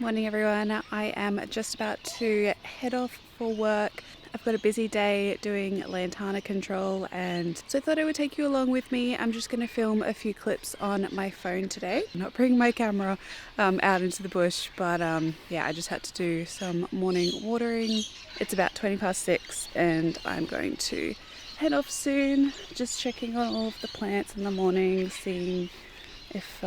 Morning everyone, I am just about to head off for work. I've got a busy day doing Lantana control, and so I thought I would take you along with me. I'm just going to film a few clips on my phone today. I'm not bringing my camera out into the bush, but yeah, I just had to do some morning watering. It's about 6:20 and I'm going to head off soon. Just checking on all of the plants in the morning, seeing if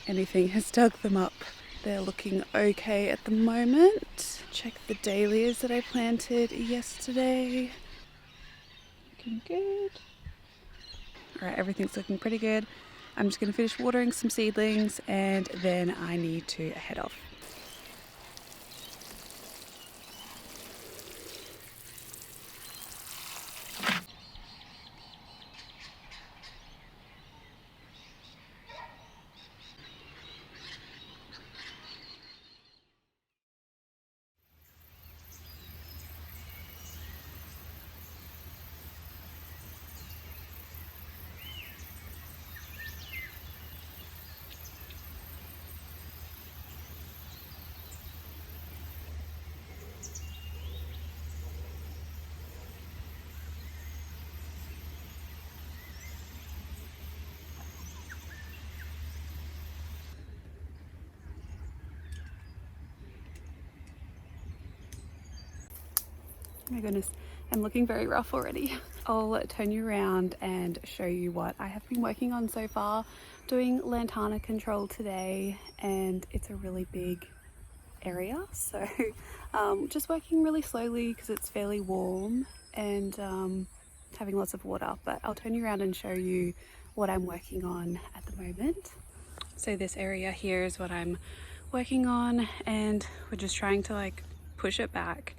anything has dug them up. They're looking okay at the moment. Check the dahlias that I planted yesterday. Looking good. Alright, everything's looking pretty good. I'm just going to finish watering some seedlings and then I need to head off. Oh my goodness, I'm looking very rough already. I'll turn you around and show you what I have been working on so far. Doing Lantana control today, and it's a really big area, so just working really slowly because it's fairly warm and having lots of water, but I'll turn you around and show you what I'm working on at the moment. So this area here is what I'm working on, and we're just trying to like push it back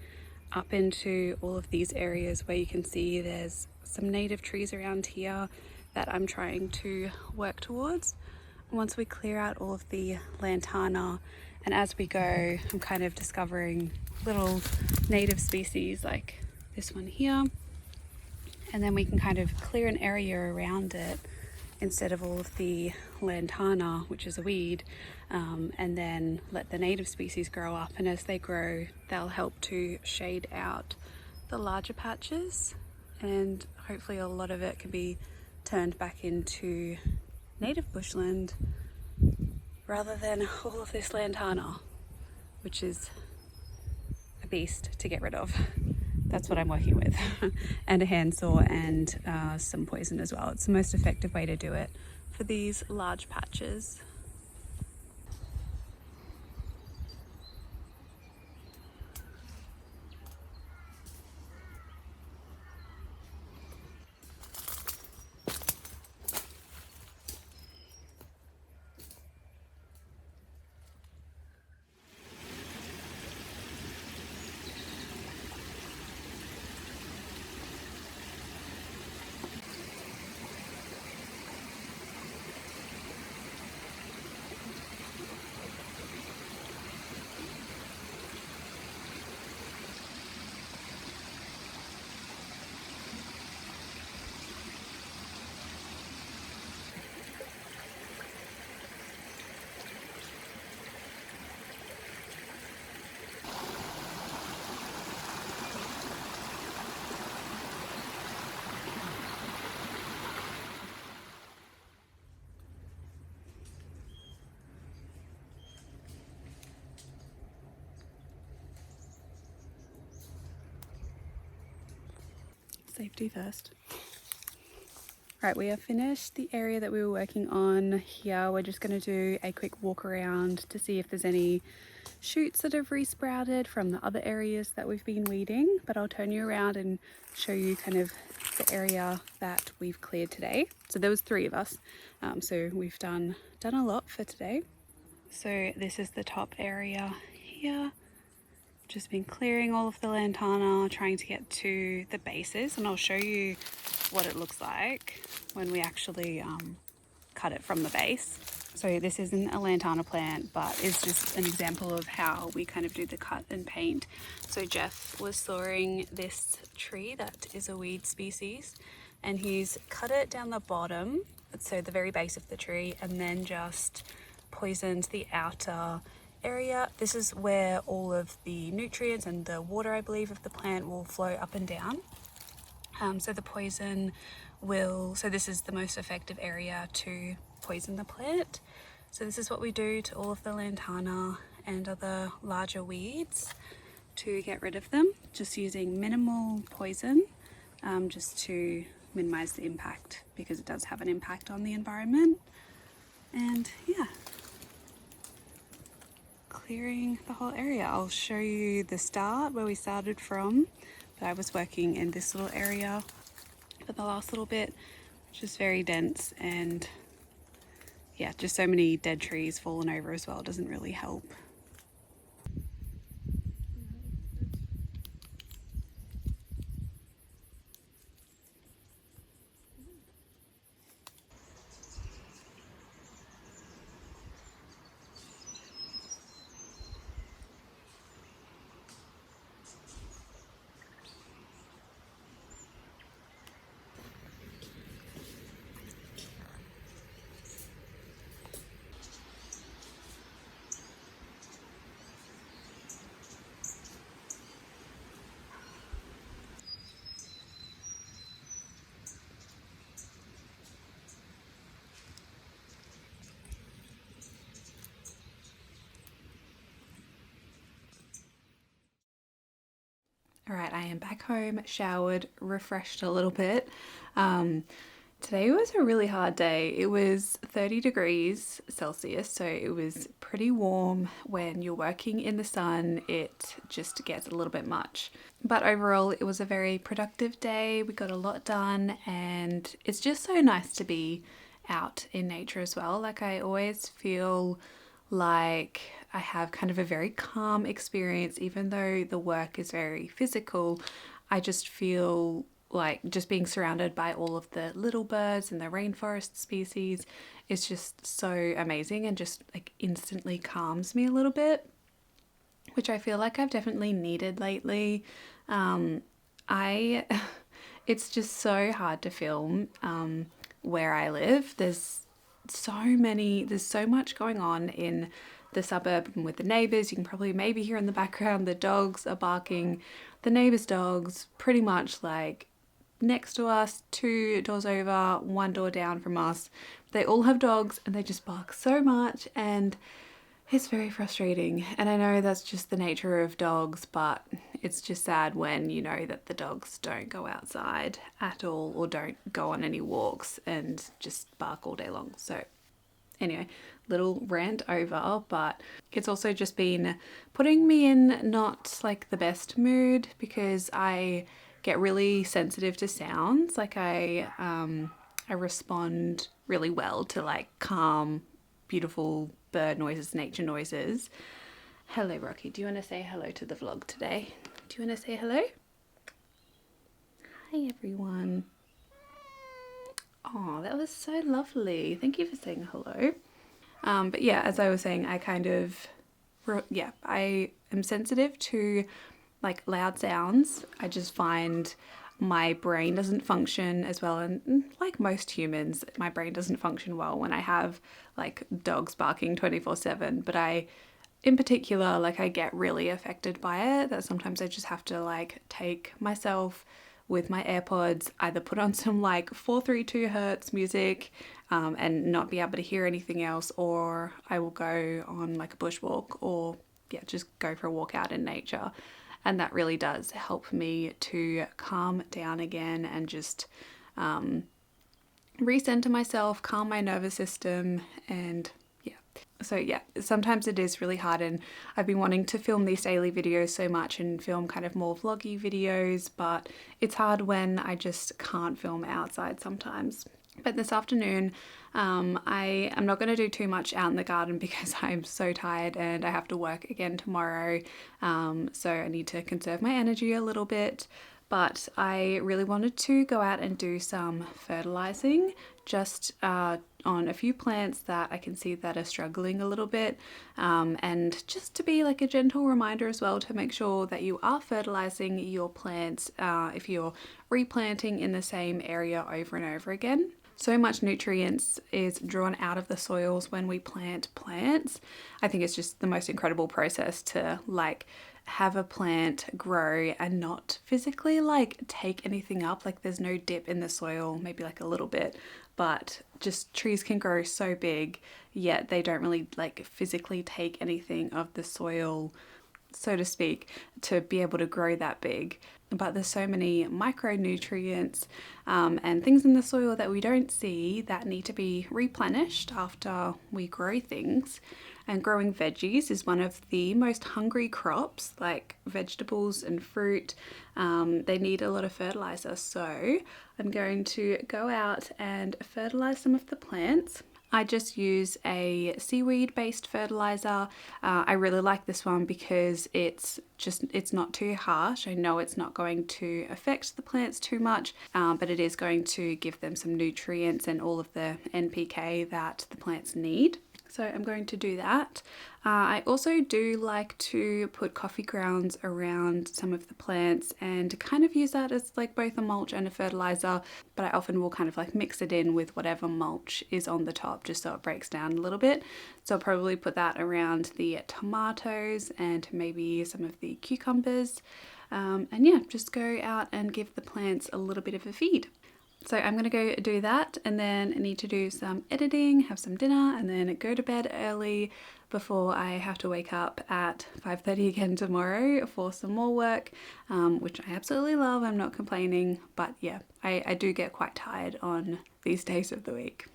up into all of these areas where you can see there's some native trees around here that I'm trying to work towards. Once we clear out all of the lantana, and as we go, I'm kind of discovering little native species like this one here, and then we can kind of clear an area around it instead of all of the lantana, which is a weed, and then let the native species grow up, and as they grow they'll help to shade out the larger patches, and hopefully a lot of it can be turned back into native bushland rather than all of this lantana, which is a beast to get rid of. That's what I'm working with. And a handsaw and some poison as well. It's the most effective way to do it for these large patches. Safety first. Right, we have finished the area that we were working on here. We're just going to do a quick walk around to see if there's any shoots that have resprouted from the other areas that we've been weeding, but I'll turn you around and show you kind of the area that we've cleared today. So there was 3 of us, so we've done a lot for today. So this is the top area here, Just been clearing all of the lantana, trying to get to the bases, and I'll show you what it looks like when we actually cut it from the base. So this isn't a lantana plant, but it's just an example of how we kind of do the cut and paint. So Jeff was sawing this tree that is a weed species, and he's cut it down the bottom, so the very base of the tree, and then just poisoned the outer area. This is where all of the nutrients and the water, I believe, of the plant will flow up and down. So the poison will, so this is the most effective area to poison the plant. So this is what we do to all of the lantana and other larger weeds to get rid of them, just using minimal poison, just to minimize the impact, because it does have an impact on the environment. And yeah, clearing the whole area. I'll show you the start, where we started from, but I was working in this little area for the last little bit, which is very dense, and yeah, just so many dead trees fallen over as well doesn't really help. All right, I am back home, showered, refreshed a little bit. Today was a really hard day. It was 30 degrees Celsius, so it was pretty warm. When you're working in the sun, it just gets a little bit much. But overall, it was a very productive day. We got a lot done, and it's just so nice to be out in nature as well. Like, I always feel like I have kind of a very calm experience, even though the work is very physical. I just feel like just being surrounded by all of the little birds and the rainforest species is just so amazing, and just like instantly calms me a little bit, which I feel like I've definitely needed lately. I it's just so hard to film where I live. There's so much going on in the suburb and with the neighbours. You can probably maybe hear in the background the dogs are barking. The neighbours' dogs pretty much like next to us, 2 doors over, 1 door down from us. They all have dogs and they just bark so much, and it's very frustrating. And I know that's just the nature of dogs, but it's just sad when you know that the dogs don't go outside at all, or don't go on any walks, and just bark all day long. So anyway, little rant over, but it's also just been putting me in not like the best mood, because I get really sensitive to sounds. Like I respond really well to like calm, beautiful bird noises, nature noises. Hello, Rocky. Do you want to say hello to the vlog today? Do you want to say hello? Hi, everyone. Oh, that was so lovely. Thank you for saying hello. But yeah, as I was saying, I kind of, I am sensitive to like loud sounds. I just find my brain doesn't function as well, and like most humans, my brain doesn't function well when I have like dogs barking 24/7. But I, in particular, like I get really affected by it, that sometimes I just have to like take myself with my AirPods, either put on some like 432 hertz music and not be able to hear anything else, or I will go on like a bushwalk, or just go for a walk out in nature. And that really does help me to calm down again and just recenter myself, calm my nervous system. And so sometimes it is really hard, and I've been wanting to film these daily videos so much and film kind of more vloggy videos, but it's hard when I just can't film outside sometimes. But this afternoon, I am not going to do too much out in the garden because I'm so tired and I have to work again tomorrow. So I need to conserve my energy a little bit. But I really wanted to go out and do some fertilizing just on a few plants that I can see that are struggling a little bit, and just to be like a gentle reminder as well to make sure that you are fertilizing your plants if you're replanting in the same area over and over again. So much nutrients is drawn out of the soils when we plant plants. I think it's just the most incredible process to like have a plant grow and not physically like take anything up. Like there's no dip in the soil, maybe like a little bit, but just trees can grow so big, yet they don't really like physically take anything of the soil, so to speak, to be able to grow that big. But there's so many micronutrients and things in the soil that we don't see that need to be replenished after we grow things. And growing veggies is one of the most hungry crops, like vegetables and fruit. They need a lot of fertilizer. So I'm going to go out and fertilize some of the plants. I just use a seaweed based fertilizer. I really like this one because it's not too harsh. I know it's not going to affect the plants too much, but it is going to give them some nutrients and all of the NPK that the plants need. So I'm going to do that. I also do like to put coffee grounds around some of the plants and kind of use that as like both a mulch and a fertilizer, but I often will kind of like mix it in with whatever mulch is on the top just so it breaks down a little bit. So I'll probably put that around the tomatoes and maybe some of the cucumbers. And yeah, just go out and give the plants a little bit of a feed. So I'm going to go do that, and then I need to do some editing, have some dinner, and then go to bed early before I have to wake up at 5:30 again tomorrow for some more work, which I absolutely love. I'm not complaining, but yeah, I do get quite tired on these days of the week.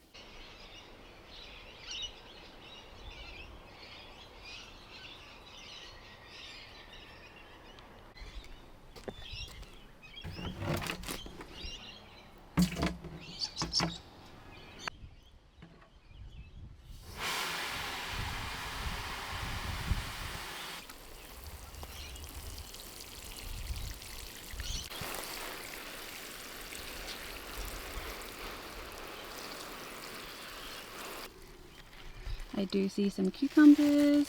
I do see some cucumbers.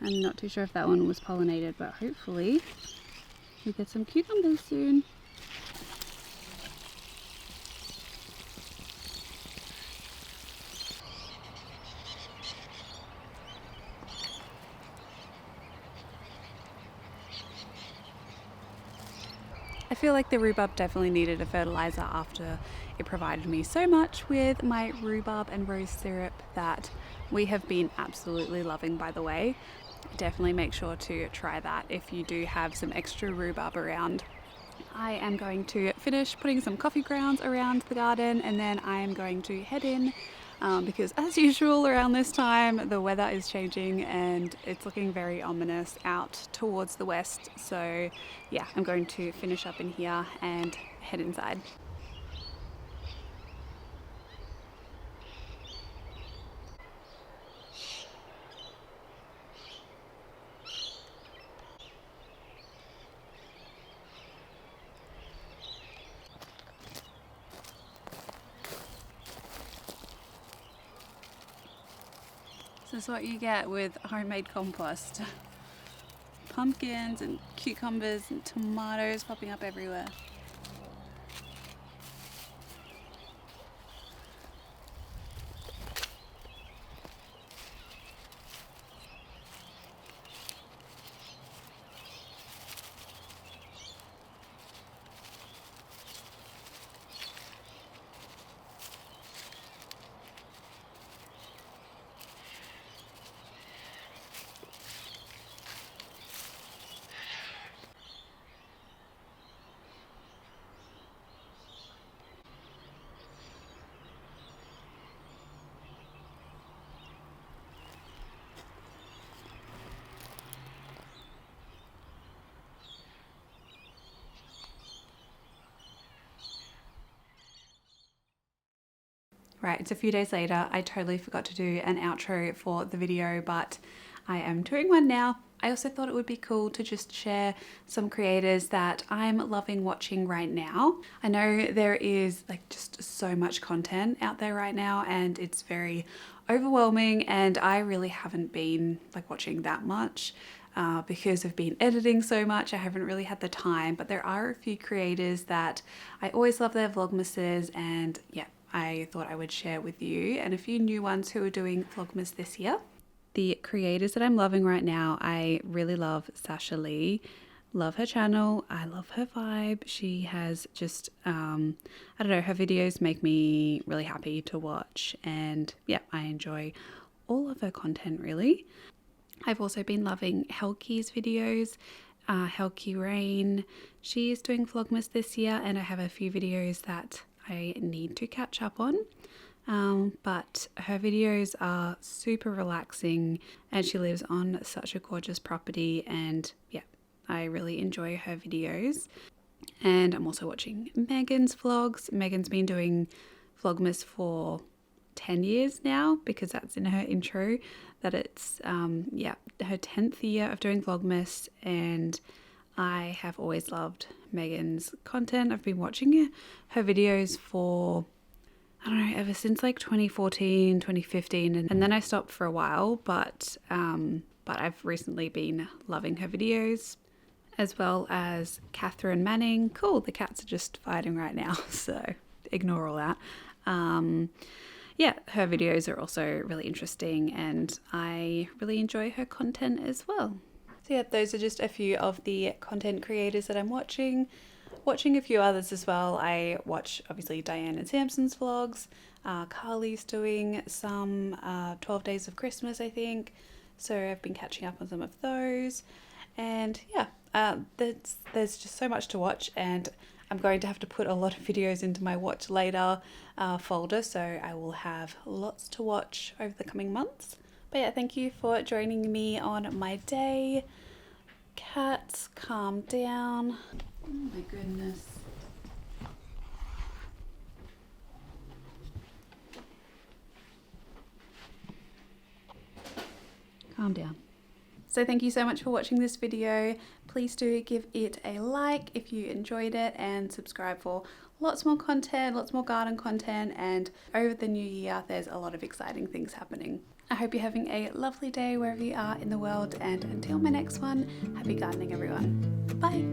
I'm not too sure if that one was pollinated, but hopefully we get some cucumbers soon. I feel like the rhubarb definitely needed a fertilizer after it provided me so much with my rhubarb and rose syrup that we have been absolutely loving, by the way. Definitely make sure to try that if you do have some extra rhubarb around. I am going to finish putting some coffee grounds around the garden, and then I am going to head in because as usual around this time the weather is changing and it's looking very ominous out towards the west. So yeah, I'm going to finish up in here and head inside. This is what you get with homemade compost. Pumpkins and cucumbers and tomatoes popping up everywhere. Right, it's a few days later. I totally forgot to do an outro for the video, but I am doing one now. I also thought it would be cool to just share some creators that I'm loving watching right now. I know there is like just so much content out there right now and it's very overwhelming, and I really haven't been like watching that much because I've been editing so much. I haven't really had the time, but there are a few creators that I always love their Vlogmases, and yeah, I thought I would share with you, and a few new ones who are doing Vlogmas this year. The creators that I'm loving right now, I really love Sasha Lee. Love her channel. I love her vibe. She has just, I don't know, her videos make me really happy to watch, and yeah, I enjoy all of her content really. I've also been loving Helki's videos. Helki Rain, she is doing Vlogmas this year, and I have a few videos that I need to catch up on. But her videos are super relaxing, and she lives on such a gorgeous property, and yeah, I really enjoy her videos. And I'm also watching Megan's vlogs. Megan's been doing Vlogmas for 10 years now, because that's in her intro that it's yeah, her 10th year of doing Vlogmas, and I have always loved Megan's content. I've been watching her videos for, I don't know, ever since like 2014, 2015, and then I stopped for a while, but I've recently been loving her videos, as well as Catherine Manning. Cool, the cats are just fighting right now, so ignore all that. Yeah, her videos are also really interesting, and I really enjoy her content as well. So yeah, those are just a few of the content creators that I'm watching a few others as well. I watch obviously Diane and Samson's vlogs. Carly's doing some 12 Days of Christmas, I think, so I've been catching up on some of those. And yeah, there's just so much to watch, and I'm going to have to put a lot of videos into my watch later folder, so I will have lots to watch over the coming months. But yeah, thank you for joining me on my day. Cats, calm down. Oh my goodness. Calm down. So thank you so much for watching this video. Please do give it a like if you enjoyed it, and subscribe for lots more content, lots more garden content, and over the new year there's a lot of exciting things happening. I hope you're having a lovely day wherever you are in the world, and until my next one, happy gardening everyone. Bye!